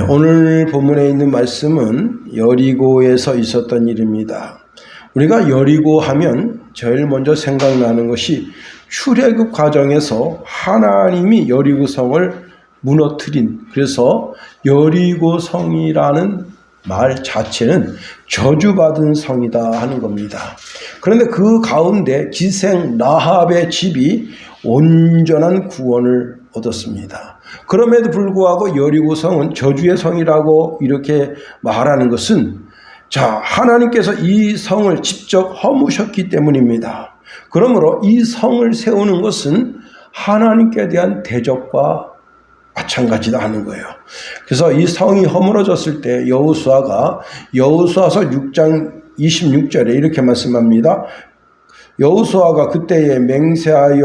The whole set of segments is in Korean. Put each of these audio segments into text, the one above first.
오늘 본문에 있는 말씀은 여리고에서 있었던 일입니다. 우리가 여리고 하면 제일 먼저 생각나는 것이 출애굽 과정에서 하나님이 여리고성을 무너뜨린, 그래서 여리고성이라는 말 자체는 저주받은 성이다 하는 겁니다. 그런데 그 가운데 기생 라합의 집이 온전한 구원을 얻었습니다. 그럼에도 불구하고 여리고성은 저주의 성이라고 이렇게 말하는 것은 하나님께서 이 성을 직접 허무셨기 때문입니다. 그러므로 이 성을 세우는 것은 하나님께 대한 대적과 마찬가지다 하는 거예요. 그래서 이 성이 허물어졌을 때 여호수아가 여호수아서 6장 26절에 이렇게 말씀합니다. 여호수아가 그때에 맹세하게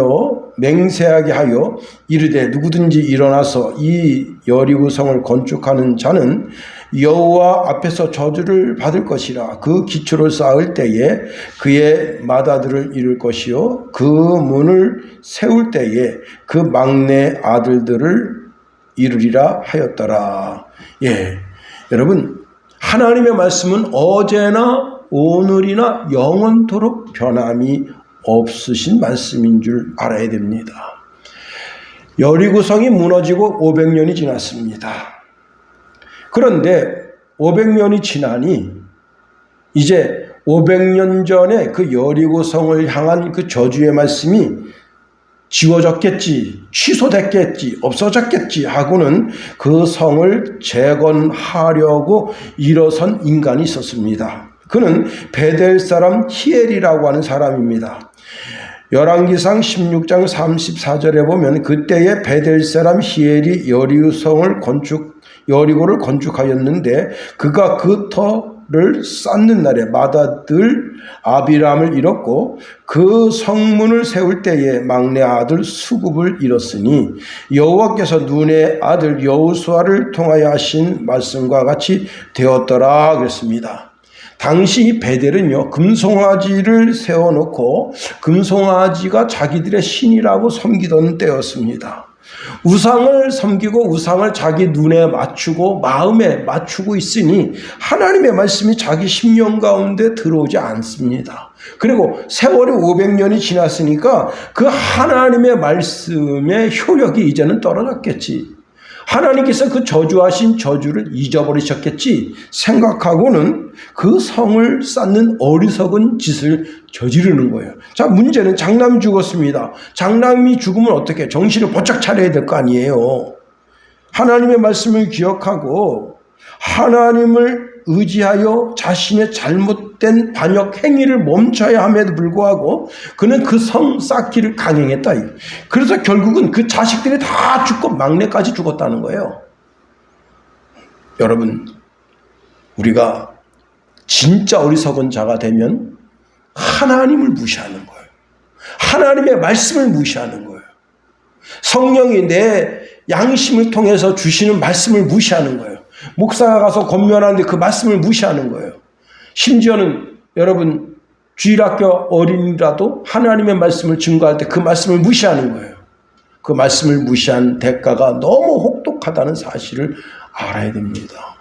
하여 이르되 누구든지 일어나서 이 여리고성을 건축하는 자는 여호와 앞에서 저주를 받을 것이라. 그 기초를 쌓을 때에 그의 마다들을 이룰 것이요 그 문을 세울 때에 그 막내 아들들을 이루리라 하였더라. 여러분, 하나님의 말씀은 어제나 오늘이나 영원토록 변함이 없으신 말씀인 줄 알아야 됩니다. 여리고성이 무너지고 500년이 지났습니다. 그런데 500년이 지나니 이제 500년 전에 그 여리고성을 향한 그 저주의 말씀이 지워졌겠지, 취소됐겠지, 없어졌겠지 하고는 그 성을 재건하려고 일어선 인간이 있었습니다. 그는 베델 사람 히엘이라고 하는 사람입니다. 열왕기상 16장 34절에 보면 그때에 베델 사람 히엘이 여리고를 건축하였는데 그가 그 터를 쌓는 날에 마다들 아비람을 잃었고 그 성문을 세울 때에 막내 아들 수굽을 잃었으니 여호와께서 눈의 아들 여호수아를 통하여 하신 말씀과 같이 되었더라 그랬습니다. 당시 베델은요, 금송아지를 세워놓고 금송아지가 자기들의 신이라고 섬기던 때였습니다. 우상을 섬기고 우상을 자기 눈에 맞추고 마음에 맞추고 있으니 하나님의 말씀이 자기 심령 가운데 들어오지 않습니다. 그리고 세월이 500년이 지났으니까 그 하나님의 말씀의 효력이 이제는 떨어졌겠지. 하나님께서 그 저주하신 저주를 잊어버리셨겠지 생각하고는 그 성을 쌓는 어리석은 짓을 저지르는 거예요. 문제는 장남이 죽었습니다. 장남이 죽으면 어떻게 정신을 바짝 차려야 될 거 아니에요. 하나님의 말씀을 기억하고 하나님을 의지하여 자신의 잘못된 반역 행위를 멈춰야 함에도 불구하고 그는 그 성 쌓기를 강행했다. 그래서 결국은 그 자식들이 다 죽고 막내까지 죽었다는 거예요. 여러분, 우리가 진짜 어리석은 자가 되면 하나님을 무시하는 거예요. 하나님의 말씀을 무시하는 거예요. 성령이 내 양심을 통해서 주시는 말씀을 무시하는 거예요. 목사가 가서 권면하는데 그 말씀을 무시하는 거예요. 심지어는 여러분 주일학교 어린이라도 하나님의 말씀을 증거할 때 그 말씀을 무시하는 거예요. 그 말씀을 무시한 대가가 너무 혹독하다는 사실을 알아야 됩니다.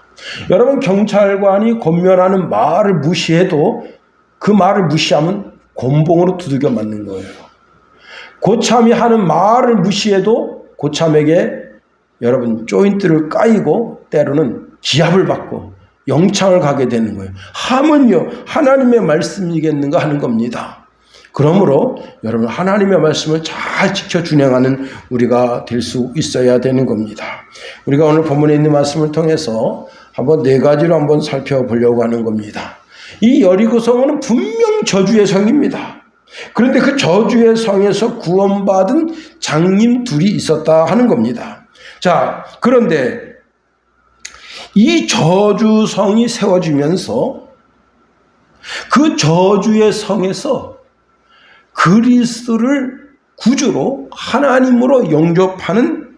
여러분, 경찰관이 권면하는 말을 무시해도 그 말을 무시하면 곤봉으로 두들겨 맞는 거예요. 고참이 하는 말을 무시해도 고참에게 여러분 조인트를 까이고 때로는 기합을 받고 영창을 가게 되는 거예요. 하물며 하나님의 말씀이겠는가 하는 겁니다. 그러므로 여러분 하나님의 말씀을 잘 지켜 준행하는 우리가 될 수 있어야 되는 겁니다. 우리가 오늘 본문에 있는 말씀을 통해서 한번 4가지로 한번 살펴보려고 하는 겁니다. 이 여리고성은 분명 저주의 성입니다. 그런데 그 저주의 성에서 구원받은 장님 둘이 있었다 하는 겁니다. 그런데 이 저주성이 세워지면서 그 저주의 성에서 그리스도를 구주로 하나님으로 영접하는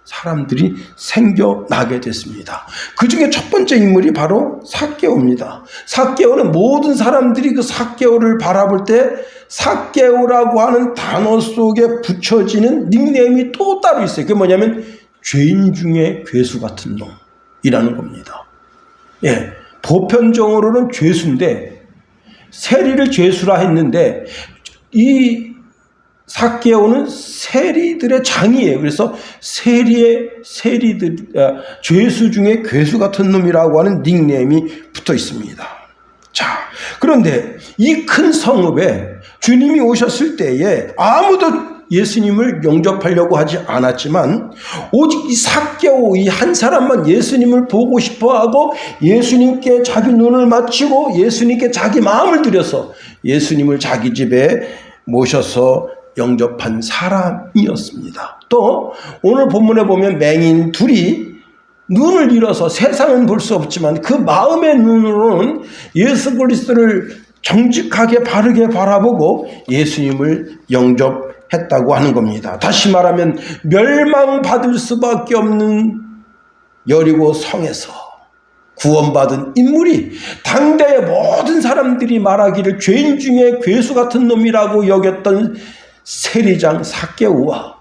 사람들이 생겨나게 됐습니다. 그 중에 첫 번째 인물이 바로 삭개오입니다. 삭개오는 모든 사람들이 그 삭개오를 바라볼 때 삭개오라고 하는 단어 속에 붙여지는 닉네임이 또 따로 있어요. 그게 뭐냐면 죄인 중에 괴수 같은 놈. 겁니다. 예, 보편적으로는 죄수인데 세리를 죄수라 했는데 이 삭개오는 세리들의 장이에요. 그래서 세리들 죄수 중에 괴수 같은 놈이라고 하는 닉네임이 붙어 있습니다. 자, 그런데 이 큰 성읍에 주님이 오셨을 때에 아무도 예수님을 영접하려고 하지 않았지만 오직 이 삭개오 이 한 사람만 예수님을 보고 싶어하고 예수님께 자기 눈을 맞추고 예수님께 자기 마음을 들여서 예수님을 자기 집에 모셔서 영접한 사람이었습니다. 또 오늘 본문에 보면 맹인 둘이 눈을 잃어서 세상은 볼 수 없지만 그 마음의 눈으로는 예수 그리스도를 정직하게 바르게 바라보고 예수님을 영접했다고 하는 겁니다. 다시 말하면 멸망받을 수밖에 없는 여리고 성에서 구원받은 인물이 당대의 모든 사람들이 말하기를 죄인 중에 괴수 같은 놈이라고 여겼던 세리장 삭개오와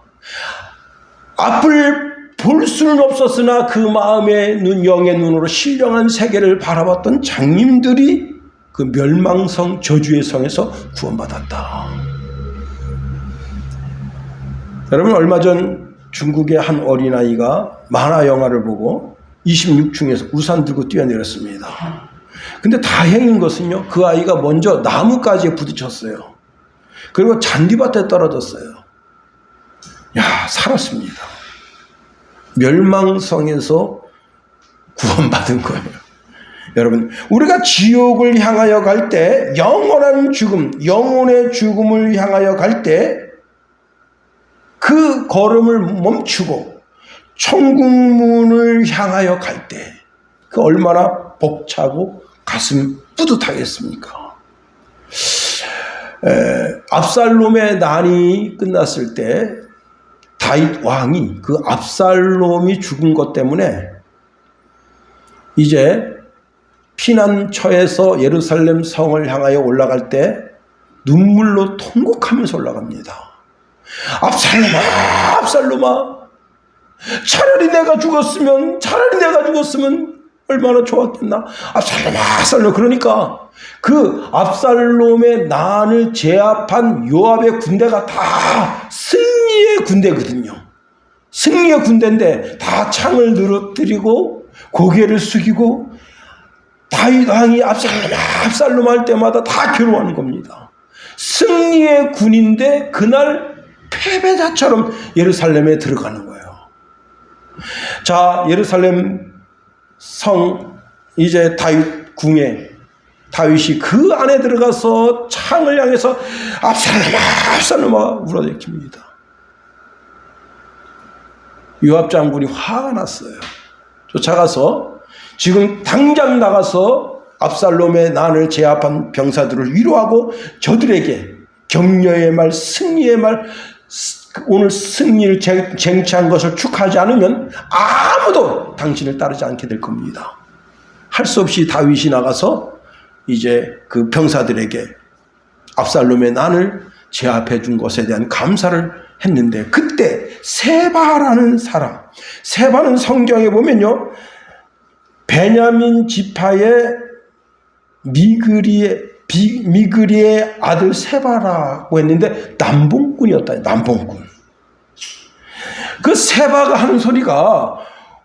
앞을 볼 수는 없었으나 그 마음의 눈, 영의 눈으로 신령한 세계를 바라봤던 장님들이 그 멸망성 저주의 성에서 구원받았다. 여러분, 얼마 전 중국의 한 어린아이가 만화 영화를 보고 26층에서 우산 들고 뛰어내렸습니다. 근데 다행인 것은요, 그 아이가 먼저 나무가지에 부딪혔어요. 그리고 잔디밭에 떨어졌어요. 야, 살았습니다. 멸망성에서 구원받은 거예요. 여러분, 우리가 지옥을 향하여 갈 때, 영원한 죽음, 영혼의 죽음을 향하여 갈 때, 그 걸음을 멈추고 천국문을 향하여 갈 때, 그 얼마나 벅차고 가슴 뿌듯하겠습니까? 압살롬의 난이 끝났을 때 다윗 왕이 그 압살롬이 죽은 것 때문에 이제 피난처에서 예루살렘 성을 향하여 올라갈 때 눈물로 통곡하면서 올라갑니다. 압살롬아, 압살롬아, 차라리 내가 죽었으면 얼마나 좋았겠나. 압살롬아, 압살롬. 그러니까 그 압살롬의 난을 제압한 요압의 군대가 다 승리의 군대거든요. 승리의 군대인데 다 창을 늘어뜨리고 고개를 숙이고 다윗 왕이 압살롬 할 때마다 다 괴로워하는 겁니다. 승리의 군인데 그날 패배자처럼 예루살렘에 들어가는 거예요. 자, 예루살렘 성 이제 다윗 궁에 다윗이 그 안에 들어가서 창을 향해서 압살롬아, 압살롬아 울어댔습니다. 요압 장군이 화가 났어요. 쫓아가서 지금 당장 나가서 압살롬의 난을 제압한 병사들을 위로하고 저들에게 격려의 말, 승리의 말, 오늘 승리를 쟁취한 것을 축하하지 않으면 아무도 당신을 따르지 않게 될 겁니다. 할 수 없이 다윗이 나가서 이제 그 병사들에게 압살롬의 난을 제압해 준 것에 대한 감사를 했는데 그때 세바라는 사람, 세바는 성경에 보면요, 베냐민 지파의 미그리의 아들 세바라고 했는데 남봉꾼이었다. 남봉꾼. 그 세바가 하는 소리가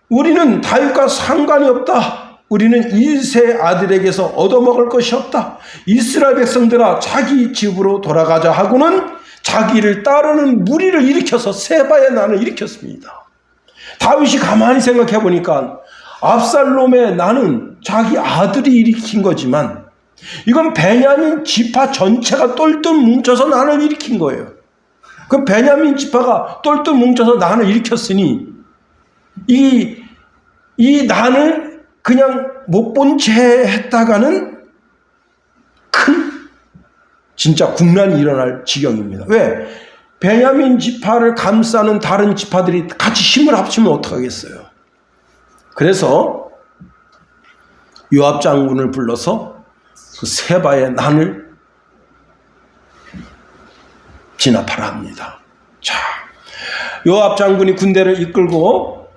우리는 다윗과 상관이 없다. 우리는 이세 아들에게서 얻어먹을 것이 없다. 이스라엘 백성들아 자기 집으로 돌아가자 하고는 자기를 따르는 무리를 일으켜서 세바의 난을 일으켰습니다. 다윗이 가만히 생각해 보니까 압살롬의 난은 자기 아들이 일으킨 거지만 이건 베냐민 지파 전체가 똘똘 뭉쳐서 난을 일으킨 거예요. 그 베냐민 지파가 똘똘 뭉쳐서 난을 일으켰으니 이 난을 그냥 못 본 채 했다가는 큰 진짜 국난이 일어날 지경입니다. 왜? 베냐민 지파를 감싸는 다른 지파들이 같이 힘을 합치면 어떡하겠어요? 그래서 요압 장군을 불러서 그 세바의 난을 진압하라 합니다. 자, 요압 장군이 군대를 이끌고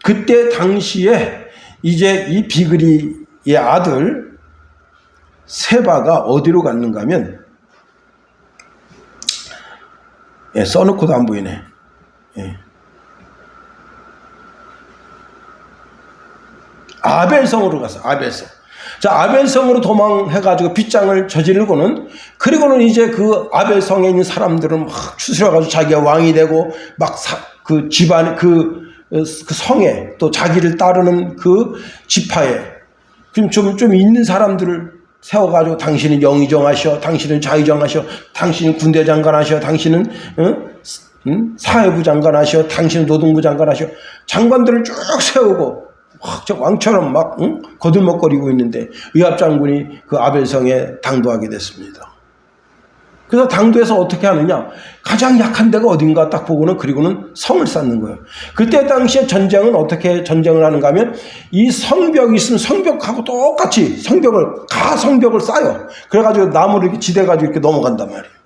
그때 당시에 이제 이 비그리의 아들 세바가 어디로 갔는가 하면, 써놓고도 안 보이네. 아벨성으로 갔어. 아벨성. 자, 아벨성으로 도망해가지고 빗장을 저지르고는, 그리고는 이제 그 아벨성에 있는 사람들은 막 추스려가지고 자기가 왕이 되고, 막 그 집안, 그 성에, 또 자기를 따르는 그 지파에 좀 있는 사람들을 세워가지고, 당신은 영의정하셔, 당신은 자의정하셔, 당신은 군대 장관하셔, 당신은 사회부 장관하셔, 당신은 노동부 장관하셔, 장관들을 쭉 세우고 왕처럼 막 거들먹거리고 있는데, 요압 장군이 그 아벨성에 당도하게 됐습니다. 그래서 당도에서 어떻게 하느냐, 가장 약한 데가 어딘가 딱 보고는, 그리고는 성을 쌓는 거예요. 그때 당시에 전쟁은 어떻게 전쟁을 하는가 하면, 이 성벽이 있으면 성벽하고 똑같이 성벽을 쌓아요. 그래가지고 나무를 이렇게 지대가지고 이렇게 넘어간단 말이에요.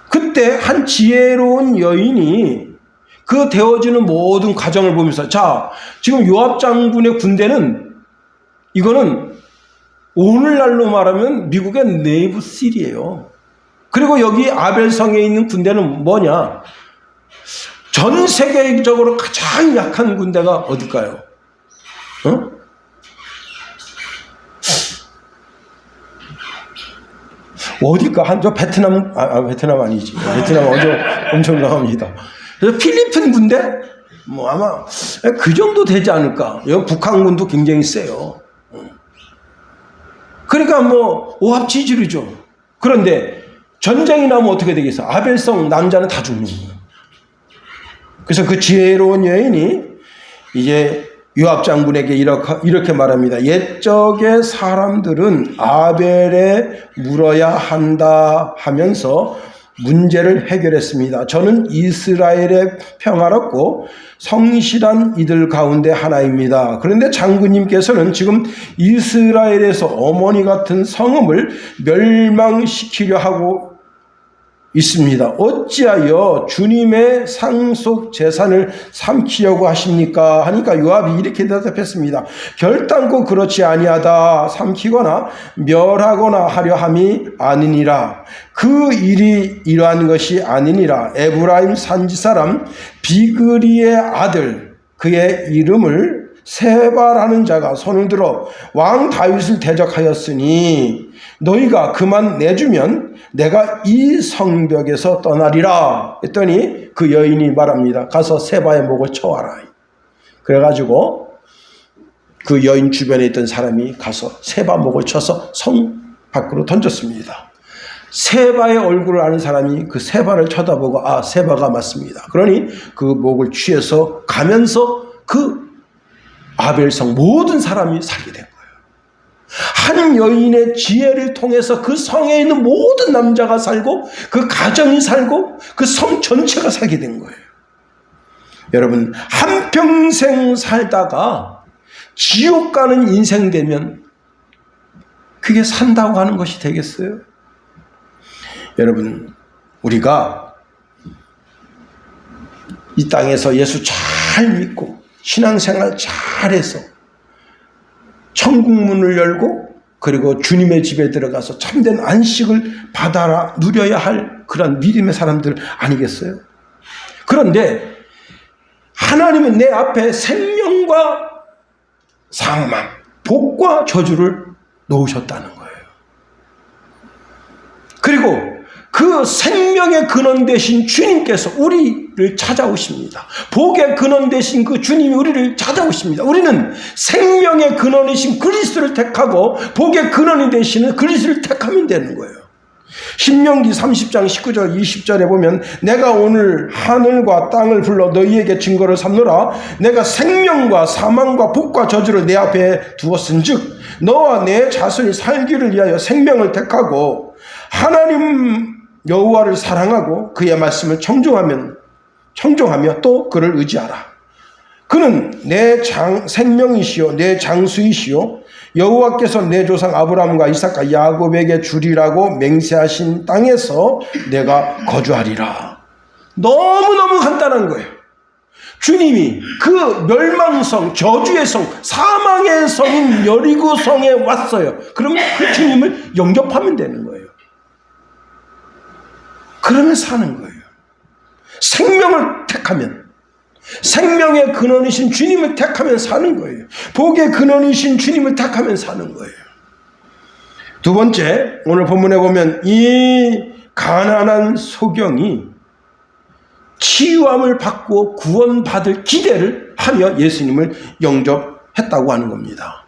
그때 한 지혜로운 여인이 그 되어지는 모든 과정을 보면서, 자, 지금 요압 장군의 군대는, 이거는 오늘날로 말하면 미국의 네이브실이에요. 그리고 여기 아벨성에 있는 군대는 뭐냐? 전 세계적으로 가장 약한 군대가 어딜까요? 어딜까? 저 베트남, 베트남 아니지. 베트남 엄청 강합니다. 그래서 필리핀 군대? 뭐 아마 그 정도 되지 않을까. 여기 북한군도 굉장히 세요. 그러니까 뭐 오합지졸이죠. 그런데 전쟁이 나면 어떻게 되겠어? 아벨성 남자는 다 죽는 거예요. 그래서 그 지혜로운 여인이 이제 요압 장군에게 이렇게 말합니다. 옛적의 사람들은 아벨에 물어야 한다 하면서 문제를 해결했습니다. 저는 이스라엘의 평화롭고 성실한 이들 가운데 하나입니다. 그런데 장군님께서는 지금 이스라엘에서 어머니 같은 성읍을 멸망시키려 하고 있습니다. 어찌하여 주님의 상속 재산을 삼키려고 하십니까? 하니까 요압이 이렇게 대답했습니다. 결단코 그렇지 아니하다. 삼키거나 멸하거나 하려 함이 아니니라. 그 일이 이러한 것이 아니니라. 에브라임 산지 사람 비그리의 아들, 그의 이름을 세바라는 자가 손을 들어 왕 다윗을 대적하였으니 너희가 그만 내주면 내가 이 성벽에서 떠나리라 했더니 그 여인이 말합니다. 가서 세바의 목을 쳐와라. 그래가지고 그 여인 주변에 있던 사람이 가서 세바 목을 쳐서 성 밖으로 던졌습니다. 세바의 얼굴을 아는 사람이 그 세바를 쳐다보고, 아, 세바가 맞습니다. 그러니 그 목을 취해서 가면서 그 아벨성 모든 사람이 살게 된 거예요. 한 여인의 지혜를 통해서 그 성에 있는 모든 남자가 살고, 그 가정이 살고, 그 성 전체가 살게 된 거예요. 여러분, 한평생 살다가 지옥 가는 인생 되면 그게 산다고 하는 것이 되겠어요? 여러분, 우리가 이 땅에서 예수 잘 믿고 신앙생활 잘해서 천국문을 열고, 그리고 주님의 집에 들어가서 참된 안식을 받아라 누려야 할 그런 믿음의 사람들 아니겠어요? 그런데 하나님은 내 앞에 생명과 사망, 복과 저주를 놓으셨다는 거예요. 그리고 그 생명의 근원 되신 주님께서 우리를 찾아오십니다. 복의 근원 되신 그 주님이 우리를 찾아오십니다. 우리는 생명의 근원이신 그리스도를 택하고 복의 근원이 되시는 그리스도를 택하면 되는 거예요. 신명기 30장 19절 20절에 보면, 내가 오늘 하늘과 땅을 불러 너희에게 증거를 삼노라. 내가 생명과 사망과 복과 저주를 내 앞에 두었은즉 너와 내 자손이 살기를 위하여 생명을 택하고 하나님 여호와를 사랑하고 그의 말씀을 청종하며 또 그를 의지하라. 그는 내 생명이시요 내 장수이시요 여호와께서 내 조상 아브라함과 이삭과 야곱에게 주리라고 맹세하신 땅에서 내가 거주하리라. 너무너무 간단한 거예요. 주님이 그 멸망성, 저주의 성, 사망의 성인 여리고 성에 왔어요. 그러면 그 주님을 영접하면 되는 거예요. 그러면 사는 거예요. 생명을 택하면, 생명의 근원이신 주님을 택하면 사는 거예요. 복의 근원이신 주님을 택하면 사는 거예요. 두 번째, 오늘 본문에 보면 이 가난한 소경이 치유함을 받고 구원받을 기대를 하며 예수님을 영접했다고 하는 겁니다.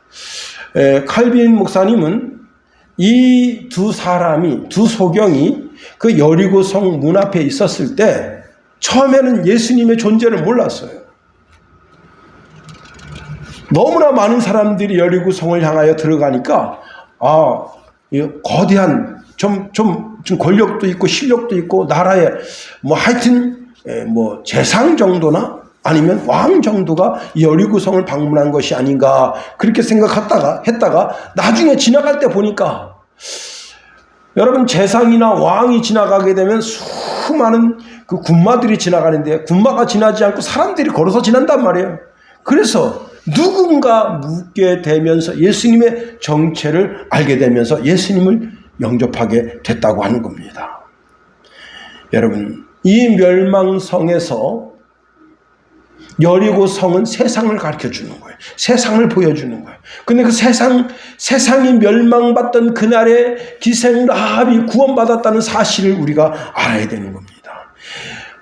칼빈 목사님은 이 두 사람이, 두 소경이 그 여리고 성 문 앞에 있었을 때 처음에는 예수님의 존재를 몰랐어요. 너무나 많은 사람들이 여리고 성을 향하여 들어가니까 거대한 좀 권력도 있고 실력도 있고 나라에 하여튼 재상 정도나 아니면 왕 정도가 여리고 성을 방문한 것이 아닌가 그렇게 했다가 나중에 지나갈 때 보니까 여러분 재상이나 왕이 지나가게 되면 수많은 그 군마들이 지나가는데 군마가 지나지 않고 사람들이 걸어서 지난단 말이에요. 그래서 누군가 묻게 되면서 예수님의 정체를 알게 되면서 예수님을 영접하게 됐다고 하는 겁니다. 여러분, 이 멸망성에서 여리고 성은 세상을 가르쳐 주는 거예요. 세상을 보여주는 거예요. 근데 그 세상이 멸망받던 그날에 기생 라합이 구원받았다는 사실을 우리가 알아야 되는 겁니다.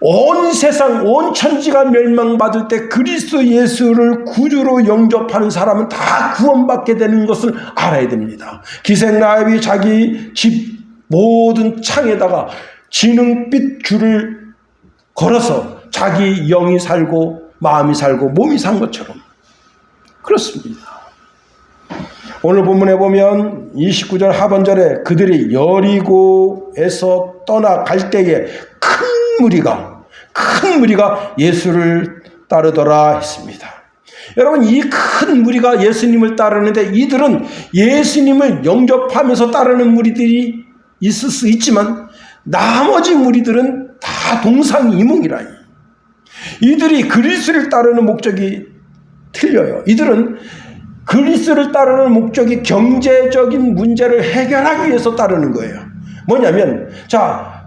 온 세상, 온 천지가 멸망받을 때 그리스도 예수를 구주로 영접하는 사람은 다 구원받게 되는 것을 알아야 됩니다. 기생 라합이 자기 집 모든 창에다가 진흥빛 줄을 걸어서 자기 영이 살고 마음이 살고 몸이 산 것처럼 그렇습니다. 오늘 본문에 보면 29절 하반절에 그들이 여리고에서 떠나갈 때에 큰 무리가 예수를 따르더라 했습니다. 여러분, 이 큰 무리가 예수님을 따르는데 이들은 예수님을 영접하면서 따르는 무리들이 있을 수 있지만 나머지 무리들은 다 동상이몽이라. 이들이 그리스도를 따르는 목적이 틀려요. 이들은 그리스도를 따르는 목적이 경제적인 문제를 해결하기 위해서 따르는 거예요. 뭐냐면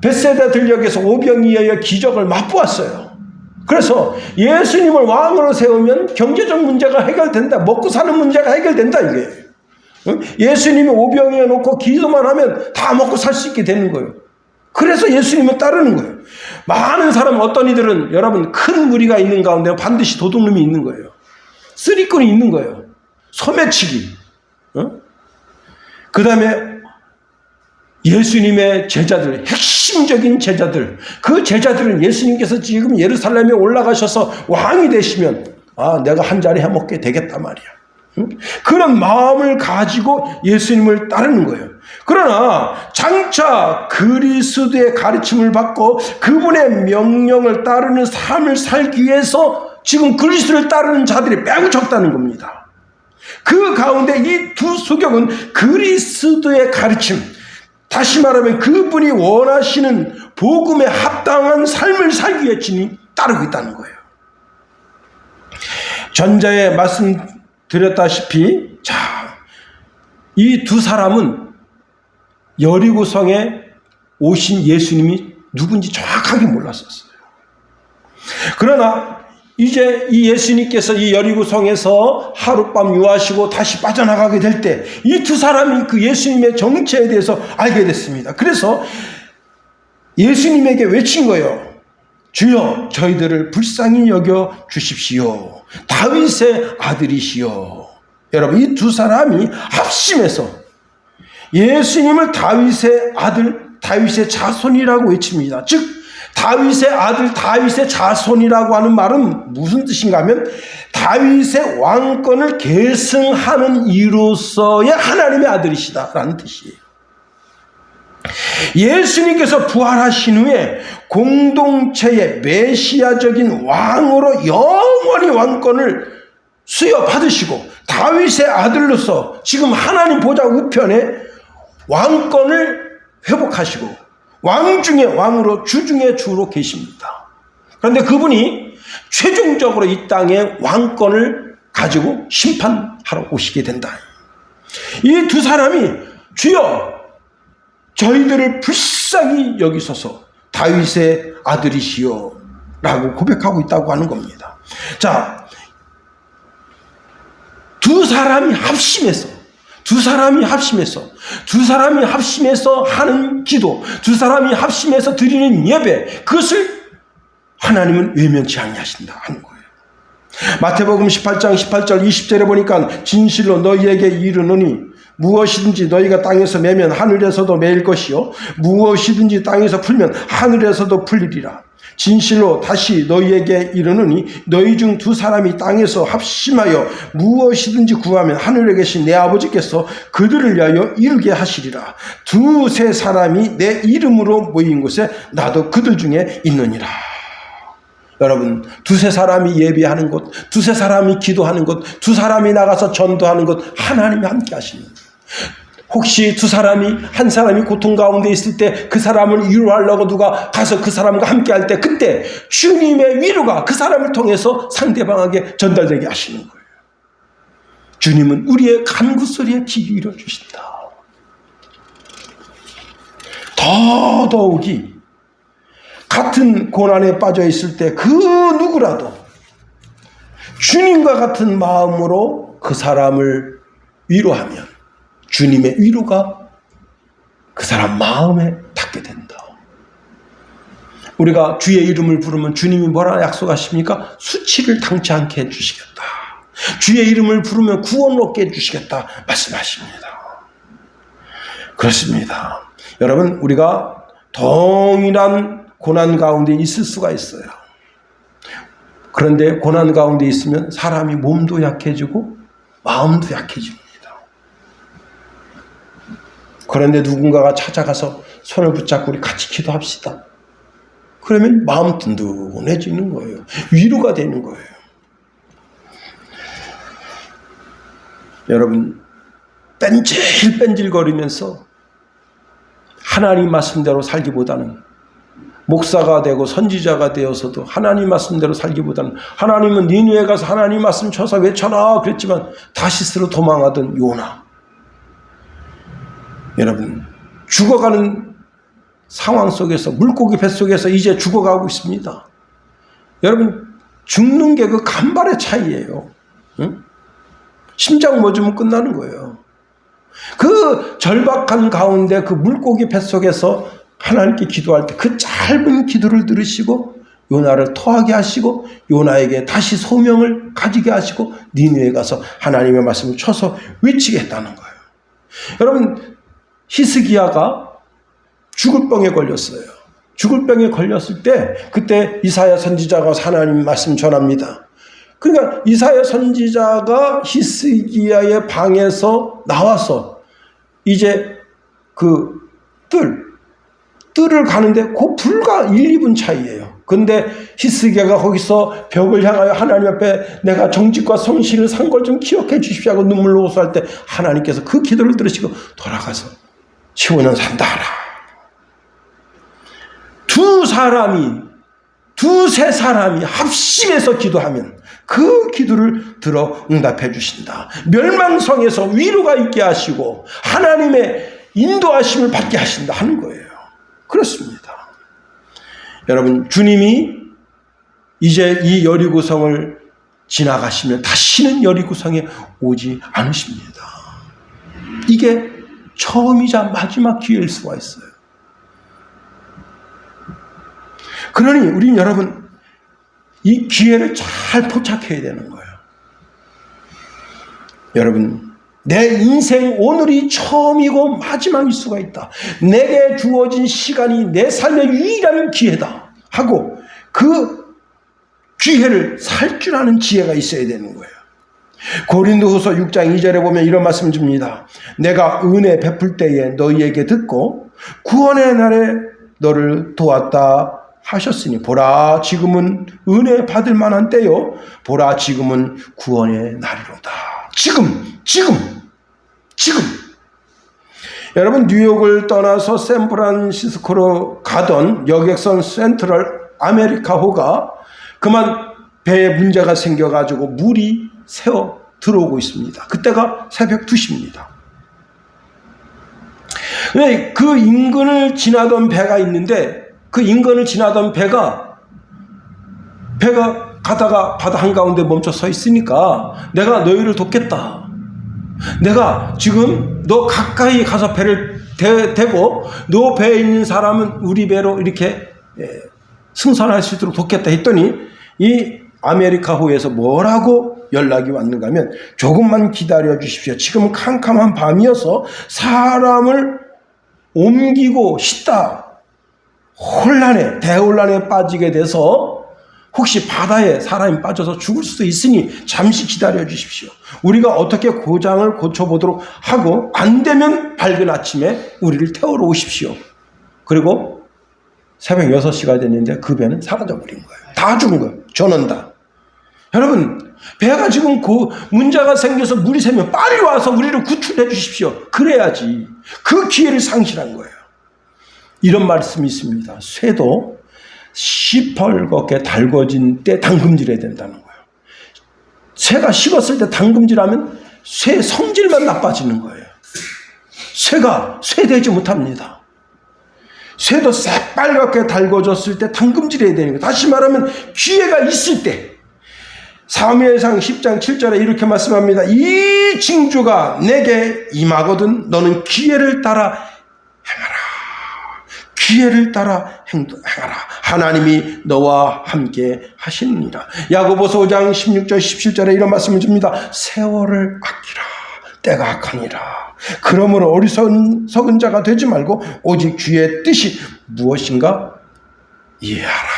벳세다 들녘에서 오병이어의 기적을 맛보았어요. 그래서 예수님을 왕으로 세우면 경제적 문제가 해결된다. 먹고 사는 문제가 해결된다 이게. 예수님이 오병이어 놓고 기도만 하면 다 먹고 살 수 있게 되는 거예요. 그래서 예수님을 따르는 거예요. 많은 사람, 어떤 이들은 여러분 큰 무리가 있는 가운데 반드시 도둑놈이 있는 거예요. 쓰리꾼이 있는 거예요. 소매치기. 그 다음에 예수님의 제자들, 핵심적인 제자들, 그 제자들은 예수님께서 지금 예루살렘에 올라가셔서 왕이 되시면 내가 한 자리 해먹게 되겠단 말이야. 그런 마음을 가지고 예수님을 따르는 거예요. 그러나 장차 그리스도의 가르침을 받고 그분의 명령을 따르는 삶을 살기 위해서 지금 그리스도를 따르는 자들이 매우 적다는 겁니다. 그 가운데 이 두 수격은 그리스도의 가르침, 다시 말하면 그분이 원하시는 복음에 합당한 삶을 살기 위해 따르고 있다는 거예요. 전자에 말씀드렸다시피 이 두 사람은 여리고성에 오신 예수님이 누군지 정확하게 몰랐었어요. 그러나 이제 이 예수님께서 이 여리고성에서 하룻밤 유하시고 다시 빠져나가게 될 때 이 두 사람이 그 예수님의 정체에 대해서 알게 됐습니다. 그래서 예수님에게 외친 거예요. 주여, 저희들을 불쌍히 여겨 주십시오. 다윗의 아들이시여. 여러분, 이 두 사람이 합심해서 예수님을 다윗의 아들, 다윗의 자손이라고 외칩니다. 즉 다윗의 아들, 다윗의 자손이라고 하는 말은 무슨 뜻인가 하면 다윗의 왕권을 계승하는 이로서의 하나님의 아들이시다라는 뜻이에요. 예수님께서 부활하신 후에 공동체의 메시아적인 왕으로 영원히 왕권을 수여받으시고 다윗의 아들로서 지금 하나님 보좌 우편에 왕권을 회복하시고 왕 중에 왕으로 주 중에 주로 계십니다. 그런데 그분이 최종적으로 이 땅의 왕권을 가지고 심판하러 오시게 된다. 이 두 사람이 주여 저희들을 불쌍히 여기소서 다윗의 아들이시여 라고 고백하고 있다고 하는 겁니다. 자, 두 사람이 합심해서 하는 기도, 두 사람이 합심해서 드리는 예배, 그것을 하나님은 외면치 아니하신다 하는 거예요. 마태복음 18장 18절 20절에 보니까 진실로 너희에게 이르노니 무엇이든지 너희가 땅에서 매면 하늘에서도 매일 것이요 무엇이든지 땅에서 풀면 하늘에서도 풀리리라. 진실로 다시 너희에게 이르노니 너희 중 두 사람이 땅에서 합심하여 무엇이든지 구하면 하늘에 계신 내 아버지께서 그들을 위하여 이루게 하시리라. 두세 사람이 내 이름으로 모인 곳에 나도 그들 중에 있느니라. 여러분, 두세 사람이 예배하는 곳, 두세 사람이 기도하는 곳, 두 사람이 나가서 전도하는 곳, 하나님이 함께 하시는 거예요. 혹시 한 사람이 고통 가운데 있을 때 그 사람을 위로하려고 누가 가서 그 사람과 함께 할 때 그때 주님의 위로가 그 사람을 통해서 상대방에게 전달되게 하시는 거예요. 주님은 우리의 간구소리에 귀 기울여 주신다. 더더욱이 같은 고난에 빠져 있을 때 그 누구라도 주님과 같은 마음으로 그 사람을 위로하면 주님의 위로가 그 사람 마음에 닿게 된다. 우리가 주의 이름을 부르면 주님이 뭐라 약속하십니까? 수치를 당치 않게 해주시겠다. 주의 이름을 부르면 구원 얻게 해주시겠다 말씀하십니다. 그렇습니다. 여러분, 우리가 동일한 고난 가운데 있을 수가 있어요. 그런데 고난 가운데 있으면 사람이 몸도 약해지고 마음도 약해집니다. 그런데 누군가가 찾아가서 손을 붙잡고 우리 같이 기도합시다. 그러면 마음 든든해지는 거예요. 위로가 되는 거예요. 여러분, 뺀질뺀질거리면서 하나님 말씀대로 살기보다는 목사가 되고 선지자가 되어서도 하나님 말씀대로 살기보다는 하나님은 니느웨에 가서 하나님 말씀 쳐서 외쳐라 그랬지만 다시스로 도망하던 요나, 여러분, 죽어가는 상황 속에서 물고기 뱃속에서 이제 죽어가고 있습니다. 여러분, 죽는 게 그 간발의 차이예요. 응? 심장 멎으면 끝나는 거예요. 그 절박한 가운데 그 물고기 뱃속에서 하나님께 기도할 때 그 짧은 기도를 들으시고 요나를 토하게 하시고 요나에게 다시 소명을 가지게 하시고 니느웨에 가서 하나님의 말씀을 쳐서 외치게 했다는 거예요. 여러분, 히스기야가 죽을 병에 걸렸어요. 죽을 병에 걸렸을 때 그때 이사야 선지자가 하나님 말씀 전합니다. 그러니까 이사야 선지자가 히스기야의 방에서 나와서 이제 그 뜰을 가는데 그 불과 1, 2분 차이예요. 근데 히스기야가 거기서 벽을 향하여 하나님 앞에 내가 정직과 성실을 산 걸 좀 기억해 주십시오 하고 눈물로 호소할 때 하나님께서 그 기도를 들으시고 돌아가서 15년 산다 하라. 두세 사람이 합심해서 기도하면 그 기도를 들어 응답해 주신다. 멸망성에서 위로가 있게 하시고 하나님의 인도하심을 받게 하신다 하는 거예요. 그렇습니다. 여러분, 주님이 이제 이 여리고성을 지나가시면 다시는 여리고성에 오지 않으십니다. 이게 처음이자 마지막 기회일 수가 있어요. 그러니 우리는 여러분 이 기회를 잘 포착해야 되는 거예요. 여러분, 내 인생 오늘이 처음이고 마지막일 수가 있다. 내게 주어진 시간이 내 삶의 유일한 기회다 하고 그 기회를 살 줄 아는 지혜가 있어야 되는 거예요. 고린도후서 6장 2절에 보면 이런 말씀 줍니다. 내가 은혜 베풀 때에 너희에게 듣고 구원의 날에 너를 도왔다 하셨으니 보라 지금은 은혜 받을 만한 때요 보라 지금은 구원의 날이로다. 지금 여러분, 뉴욕을 떠나서 샌프란시스코로 가던 여객선 센트럴 아메리카호가 그만 배에 문제가 생겨가지고 물이 새어 들어오고 있습니다. 그때가 새벽 2시입니다. 그 인근을 지나던 배가 있는데 그 인근을 지나던 배가 가다가 바다 한가운데 멈춰 서 있으니까 내가 너희를 돕겠다. 내가 지금 너 가까이 가서 배를 대고 너 배에 있는 사람은 우리 배로 이렇게 승선할 수 있도록 돕겠다 했더니 이 아메리카호에서 뭐라고 연락이 왔는가 하면 조금만 기다려 주십시오. 지금은 캄캄한 밤이어서 사람을 옮기고 싶다. 대혼란에 빠지게 돼서 혹시 바다에 사람이 빠져서 죽을 수도 있으니 잠시 기다려 주십시오. 우리가 어떻게 고장을 고쳐보도록 하고 안 되면 밝은 아침에 우리를 태우러 오십시오. 그리고 새벽 6시가 됐는데 그 배는 사라져버린 거예요. 다 죽은 거예요. 전원 다. 여러분, 배가 지금 문제가 생겨서 물이 새면 빨리 와서 우리를 구출해 주십시오. 그래야지. 그 기회를 상실한 거예요. 이런 말씀이 있습니다. 쇠도 시뻘겋게 달궈진 때 담금질해야 된다는 거예요. 쇠가 식었을 때 담금질하면 쇠 성질만 나빠지는 거예요. 쇠가 쇠되지 못합니다. 쇠도 새빨갛게 달궈졌을 때 담금질해야 되는 거예요. 다시 말하면 기회가 있을 때 사무엘상 10장 7절에 이렇게 말씀합니다. 이 징조가 내게 임하거든 너는 기회를 따라 행하라. 기회를 따라 행하라. 하나님이 너와 함께 하시느니라. 야고보서 5장 16절 17절에 이런 말씀을 줍니다. 세월을 아끼라. 때가 악하니라. 그러므로 어리석은 자가 되지 말고 오직 주의 뜻이 무엇인가 이해하라.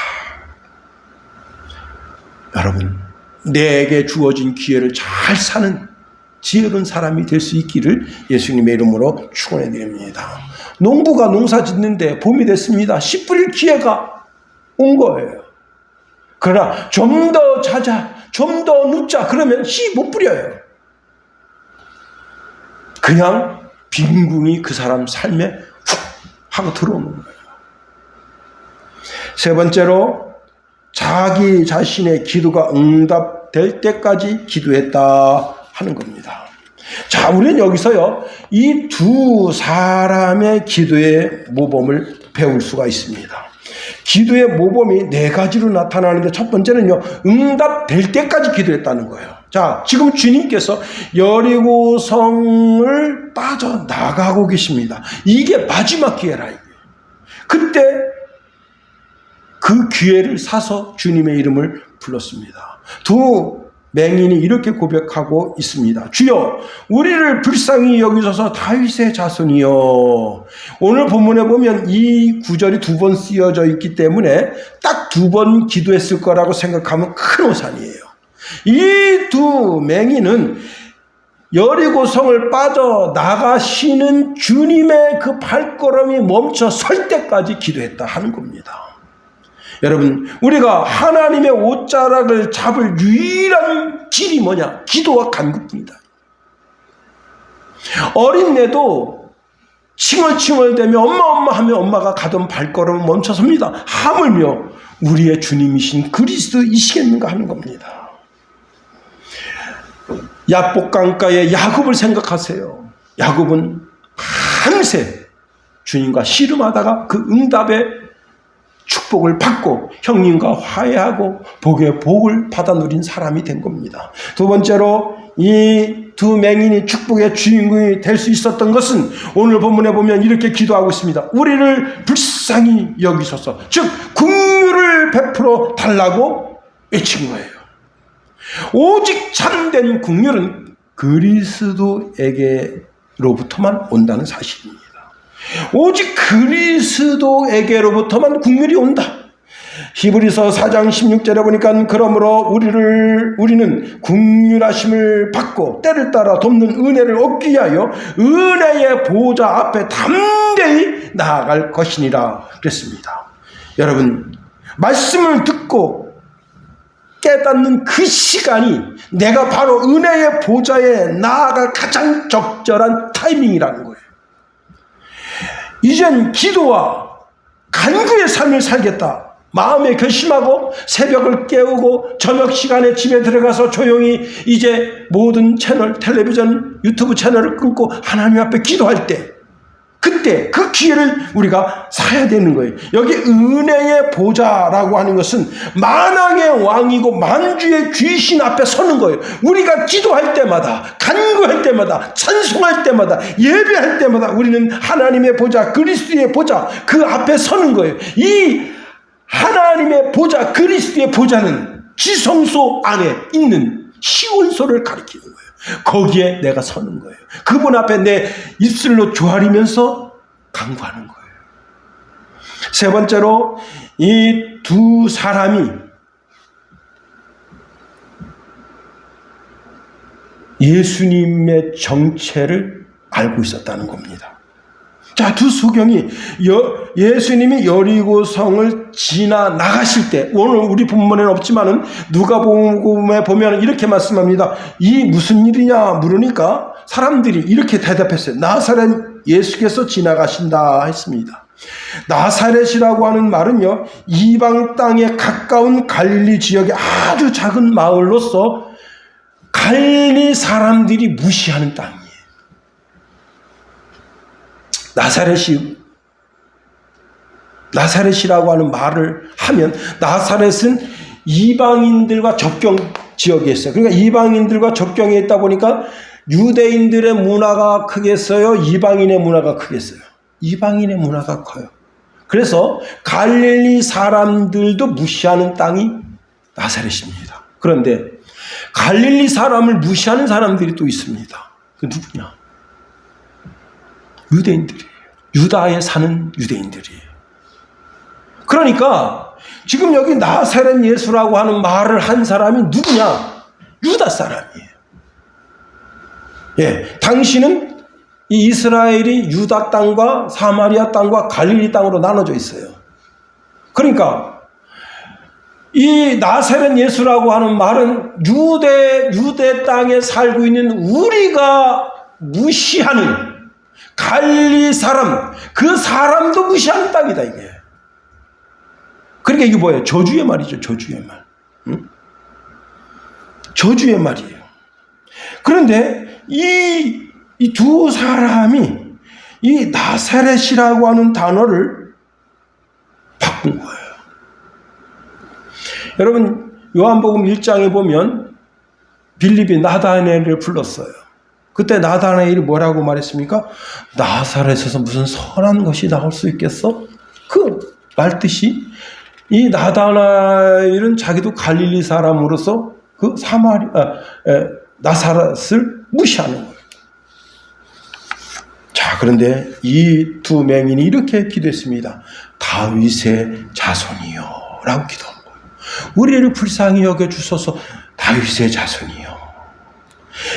여러분, 내게 주어진 기회를 잘 사는 지혜로운 사람이 될 수 있기를 예수님의 이름으로 축원해 드립니다. 농부가 농사 짓는데 봄이 됐습니다. 씨 뿌릴 기회가 온 거예요. 그러나 좀 더 자자, 좀 더 눕자 그러면 씨 못 뿌려요. 그냥 빈궁이 그 사람 삶에 훅 하고 들어오는 거예요. 세 번째로 자기 자신의 기도가 응답될 때까지 기도했다 하는 겁니다. 자, 우리는 여기서요, 이 두 사람의 기도의 모범을 배울 수가 있습니다. 기도의 모범이 네 가지로 나타나는데 첫 번째는요, 응답될 때까지 기도했다는 거예요. 자, 지금 주님께서 여리고성을 빠져나가고 계십니다. 이게 마지막 기회라. 그때 그 기회를 사서 주님의 이름을 불렀습니다. 두 맹인이 이렇게 고백하고 있습니다. 주여, 우리를 불쌍히 여기소서 다윗의 자손이여. 오늘 본문에 보면 이 구절이 두 번 쓰여져 있기 때문에 딱 두 번 기도했을 거라고 생각하면 큰 오산이에요. 이 두 맹인은 여리고성을 빠져나가시는 주님의 그 발걸음이 멈춰 설 때까지 기도했다 하는 겁니다. 여러분, 우리가 하나님의 옷자락을 잡을 유일한 길이 뭐냐? 기도와 간구뿐이다. 어린애도 칭얼칭얼대며 엄마 하면 엄마가 가던 발걸음을 멈춰섭니다. 하물며 우리의 주님이신 그리스도이시겠는가 하는 겁니다. 야복강가의 야곱을 생각하세요. 야곱은 밤새 주님과 씨름하다가 그 응답의 축복을 받고 형님과 화해하고 복의 복을 받아 누린 사람이 된 겁니다. 두 번째로 이 두 맹인이 축복의 주인공이 될 수 있었던 것은 오늘 본문에 보면 이렇게 기도하고 있습니다. 우리를 불쌍히 여기소서, 즉 긍휼을 베풀어 달라고 외친 거예요. 오직 참된 긍휼은 그리스도에게로부터만 온다는 사실입니다. 오직 그리스도에게로부터만 긍휼이 온다. 히브리서 4장 16절에 보니까 그러므로 우리는 긍휼하심을 받고 때를 따라 돕는 은혜를 얻기 위하여 은혜의 보좌 앞에 담대히 나아갈 것이니라 그랬습니다. 여러분, 말씀을 듣고 깨닫는 그 시간이 내가 바로 은혜의 보좌에 나아갈 가장 적절한 타이밍이라는 거예요. 이젠 기도와 간구의 삶을 살겠다. 마음에 결심하고 새벽을 깨우고 저녁 시간에 집에 들어가서 조용히 이제 모든 채널, 텔레비전, 유튜브 채널을 끊고 하나님 앞에 기도할 때, 그때 그 기회를 우리가 사야 되는 거예요. 여기 은혜의 보좌라고 하는 것은 만왕의 왕이고 만주의 귀신 앞에 서는 거예요. 우리가 기도할 때마다, 간구할 때마다, 찬송할 때마다, 예배할 때마다 우리는 하나님의 보좌, 그리스도의 보좌 그 앞에 서는 거예요. 이 하나님의 보좌, 그리스도의 보좌는 지성소 안에 있는 시온소를 가리키는 거예요. 거기에 내가 서는 거예요. 그분 앞에 내 입술로 조아리면서 간구하는 거예요. 세 번째로 이 두 사람이 예수님의 정체를 알고 있었다는 겁니다. 자, 두 수경이 예수님이 여리고성을 지나 나가실 때, 오늘 우리 본문에는 없지만은 누가복음에 보면 이렇게 말씀합니다. 이 무슨 일이냐 물으니까 사람들이 이렇게 대답했어요. 나사렛 예수께서 지나가신다 했습니다. 나사렛이라고 하는 말은요, 이방 땅에 가까운 갈릴리 지역의 아주 작은 마을로서 갈릴리 사람들이 무시하는 땅이에요. 나사렛이라고 하는 말을 하면, 나사렛은 이방인들과 접경 지역에 있어요. 그러니까 이방인들과 접경에 있다 보니까 유대인들의 문화가 크겠어요? 이방인의 문화가 크겠어요? 이방인의 문화가 커요. 그래서 갈릴리 사람들도 무시하는 땅이 나사렛입니다. 그런데 갈릴리 사람을 무시하는 사람들이 또 있습니다. 그 누구냐? 유대인들이에요. 유다에 사는 유대인들이에요. 그러니까 지금 여기 나사렛 예수라고 하는 말을 한 사람이 누구냐? 유다 사람이에요. 예, 당시는 이 이스라엘이 유다 땅과 사마리아 땅과 갈릴리 땅으로 나눠져 있어요. 그러니까 이 나사렛 예수라고 하는 말은 유대 땅에 살고 있는 우리가 무시하는 갈릴리 사람, 그 사람도 무시하는 땅이다, 이게. 그러니까 이게 뭐예요? 저주의 말이죠, 저주의 말. 응? 저주의 말이에요. 그런데 이 두 사람이 이 나사렛이라고 하는 단어를 바꾼 거예요. 여러분, 요한복음 1장에 보면 빌립이 나다나엘을 불렀어요. 그때 나다나엘이 뭐라고 말했습니까? 나사렛에서 무슨 선한 것이 나올 수 있겠어? 그 말뜻이 이 나다나엘은 자기도 갈릴리 사람으로서 그 나사렛을 무시하는 거예요. 자, 그런데 이 두 맹인이 이렇게 기도했습니다. 다윗의 자손이요 라고 기도한 거예요. 우리를 불쌍히 여겨주소서. 다윗의 자손이요.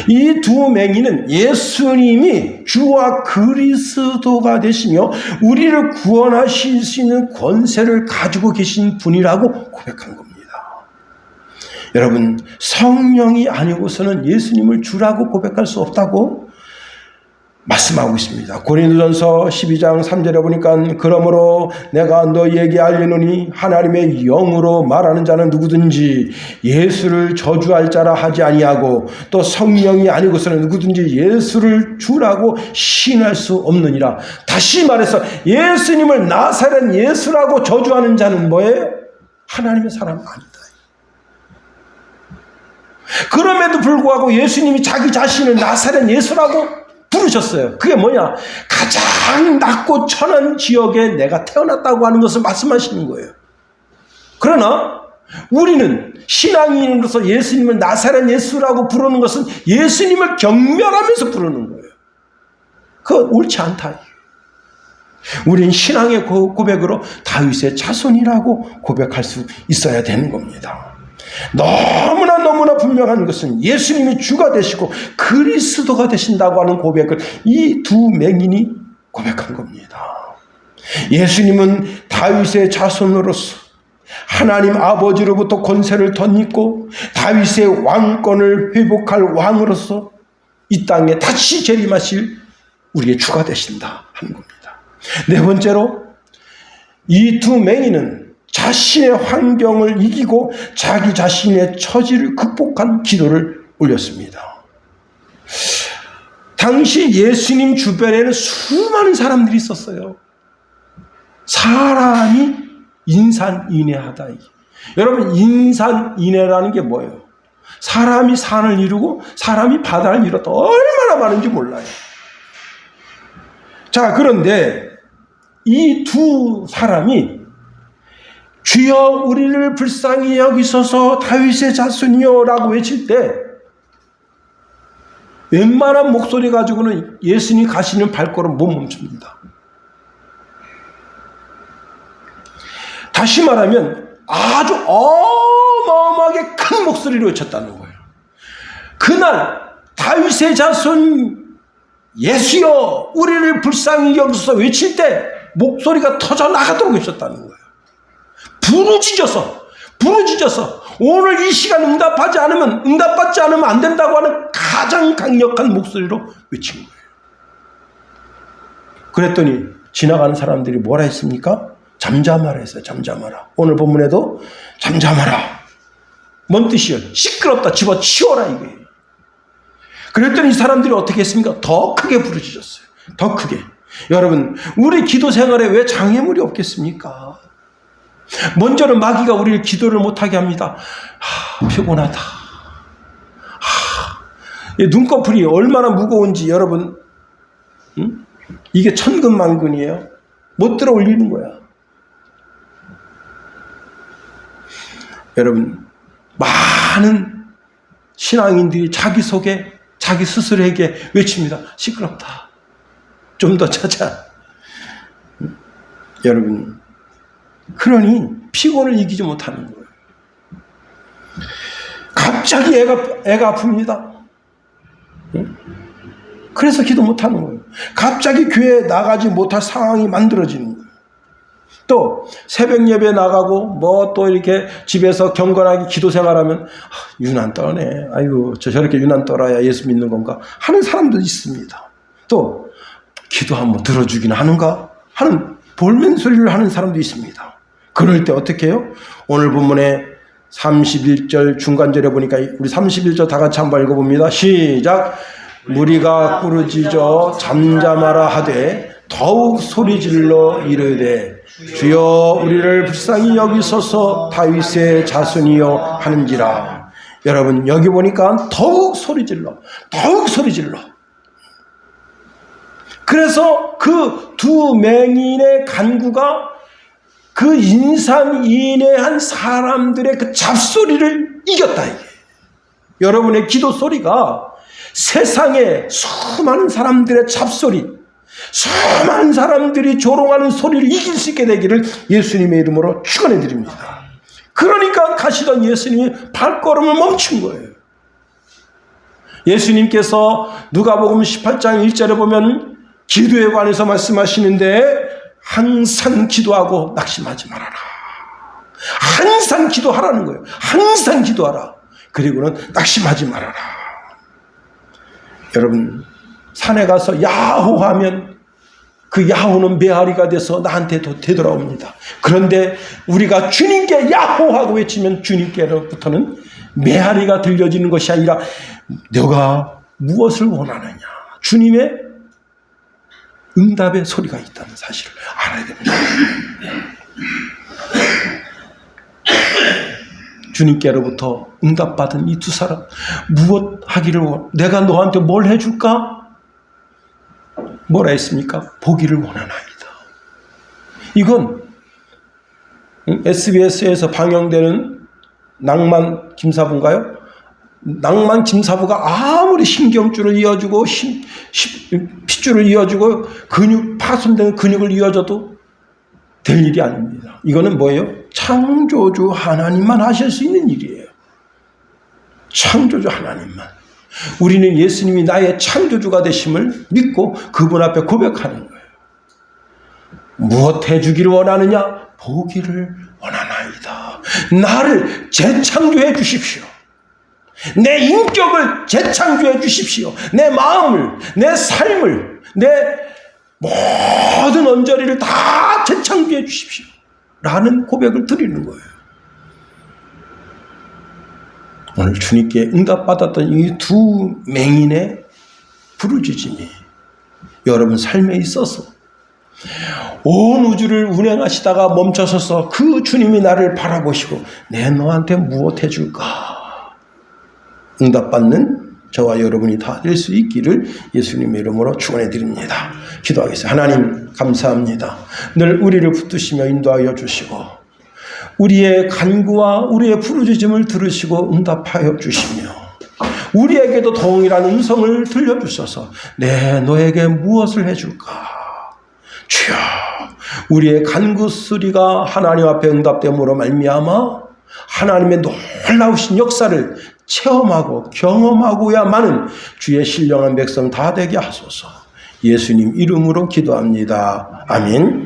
이 두 맹인은 예수님이 주와 그리스도가 되시며 우리를 구원하실 수 있는 권세를 가지고 계신 분이라고 고백한 겁니다. 여러분, 성령이 아니고서는 예수님을 주라고 고백할 수 없다고 말씀하고 있습니다. 고린도전서 12장 3절에 보니까 그러므로 내가 너희에게 알리노니 하나님의 영으로 말하는 자는 누구든지 예수를 저주할 자라 하지 아니하고 또 성령이 아니고서는 누구든지 예수를 주라고 시인할 수 없느니라. 다시 말해서 예수님을 나사렛 예수라고 저주하는 자는 뭐예요? 하나님의 사람 아니다. 그럼에도 불구하고 예수님이 자기 자신을 나사렛 예수라고 부르셨어요. 그게 뭐냐? 가장 낮고 천한 지역에 내가 태어났다고 하는 것을 말씀하시는 거예요. 그러나 우리는 신앙인으로서 예수님을 나사렛 예수라고 부르는 것은 예수님을 경멸하면서 부르는 거예요. 그건 옳지 않다. 우린 신앙의 고백으로 다윗의 자손이라고 고백할 수 있어야 되는 겁니다. 너무나 분명한 것은 예수님이 주가 되시고 그리스도가 되신다고 하는 고백을 이 두 맹인이 고백한 겁니다. 예수님은 다윗의 자손으로서 하나님 아버지로부터 권세를 덧입고 다윗의 왕권을 회복할 왕으로서 이 땅에 다시 재림하실 우리의 주가 되신다 하는 겁니다. 네 번째로 이 두 맹인은 자신의 환경을 이기고 자기 자신의 처지를 극복한 기도를 올렸습니다. 당시 예수님 주변에는 수많은 사람들이 있었어요. 사람이 인산인해하다. 여러분, 인산인해라는 게 뭐예요? 사람이 산을 이루고 사람이 바다를 이뤘다. 얼마나 많은지 몰라요. 자, 그런데 이 두 사람이 주여 우리를 불쌍히 여기소서 다윗의 자손이여 라고 외칠 때 웬만한 목소리 가지고는 예수님이 가시는 발걸음 못 멈춥니다. 다시 말하면 아주 어마어마하게 큰 목소리로 외쳤다는 거예요. 그날 다윗의 자손 예수여 우리를 불쌍히 여기소서 외칠 때 목소리가 터져 나가도록 외쳤다는 거예요. 부르짖어서 오늘 이 시간 응답받지 않으면 안 된다고 하는 가장 강력한 목소리로 외친 거예요. 그랬더니 지나가는 사람들이 뭐라 했습니까? 잠잠하라 했어요. 잠잠하라. 오늘 본문에도 잠잠하라. 뭔 뜻이에요? 시끄럽다. 집어치워라 이거예요. 그랬더니 이 사람들이 어떻게 했습니까? 더 크게 부르짖었어요. 더 크게. 여러분, 우리 기도 생활에 왜 장애물이 없겠습니까? 먼저는 마귀가 우리를 기도를 못하게 합니다. 피곤하다. 눈꺼풀이 얼마나 무거운지 여러분, 이게 천근만근이에요. 못 들어 올리는 거야. 여러분, 많은 신앙인들이 자기 속에 자기 스스로에게 외칩니다. 시끄럽다. 좀 더 찾아. 여러분, 그러니 피곤을 이기지 못하는 거예요. 갑자기 애가 아픕니다. 그래서 기도 못하는 거예요. 갑자기 교회에 나가지 못할 상황이 만들어지는 거예요. 또 새벽 예배 나가고 뭐 또 이렇게 집에서 경건하게 기도 생활하면 유난 떠네. 아이고 저렇게 유난 떠라야 예수 믿는 건가 하는 사람도 있습니다. 또 기도 한번 들어주긴 하는가 하는 볼멘 소리를 하는 사람도 있습니다. 그럴 때 어떻게 해요? 오늘 본문에 31절 중간절에 보니까 우리 31절 다 같이 한번 읽어봅니다. 시작. 무리가 꾸짖어 잠잠하라 하되 더욱 소리질러 이르되 주여 우리를 불쌍히 여기소서 다윗의 자손이여 하는지라. 여러분, 여기 보니까 더욱 소리질러. 그래서 그 두 맹인의 간구가 그 인산인해한 사람들의 그 잡소리를 이겼다. 이게. 여러분의 기도 소리가 세상에 수많은 사람들의 잡소리, 수많은 사람들이 조롱하는 소리를 이길 수 있게 되기를 예수님의 이름으로 축원해 드립니다. 그러니까 가시던 예수님이 발걸음을 멈춘 거예요. 예수님께서 누가복음 18장 1절에 보면 기도에 관해서 말씀하시는데 항상 기도하고 낙심하지 말아라. 항상 기도하라는 거예요. 항상 기도하라. 그리고는 낙심하지 말아라. 여러분, 산에 가서 야호하면 그 야호는 메아리가 돼서 나한테도 되돌아옵니다. 그런데 우리가 주님께 야호하고 외치면 주님께로부터는 메아리가 들려지는 것이 아니라 너가 무엇을 원하느냐, 주님의 응답의 소리가 있다는 사실을 알아야 됩니다. 주님께로부터 응답받은 이 두 사람, 무엇 하기를 내가 너한테 뭘 해줄까? 뭐라 했습니까? 보기를 원하나이다. 이건 SBS에서 방영되는 낭만 김사부인가요? 낭만 김사부가 아무리 신경줄을 이어주고 핏줄을 이어주고 근육 파손되는 근육을 이어줘도 될 일이 아닙니다. 이거는 뭐예요? 창조주 하나님만 하실 수 있는 일이에요. 창조주 하나님만. 우리는 예수님이 나의 창조주가 되심을 믿고 그분 앞에 고백하는 거예요. 무엇 해주기를 원하느냐? 보기를 원하나이다. 나를 재창조해 주십시오. 내 인격을 재창조해 주십시오. 내 마음을, 내 삶을, 내 모든 언저리를 다 재창조해 주십시오. 라는 고백을 드리는 거예요. 오늘 주님께 응답받았던 이 두 맹인의 부르짖음이 여러분 삶에 있어서 온 우주를 운행하시다가 멈춰서서 그 주님이 나를 바라보시고 내 너한테 무엇 해줄까? 응답받는 저와 여러분이 다 될 수 있기를 예수님의 이름으로 축원해 드립니다. 기도하겠습니다. 하나님 감사합니다. 늘 우리를 붙드시며 인도하여 주시고 우리의 간구와 우리의 부르짖음을 들으시고 응답하여 주시며 우리에게도 동일한 음성을 들려주셔서 내 너에게 무엇을 해줄까? 주여, 우리의 간구 소리가 하나님 앞에 응답됨으로 말미암아 하나님의 놀라우신 역사를 체험하고 경험하고야만은 주의 신령한 백성 다 되게 하소서. 예수님 이름으로 기도합니다. 아멘.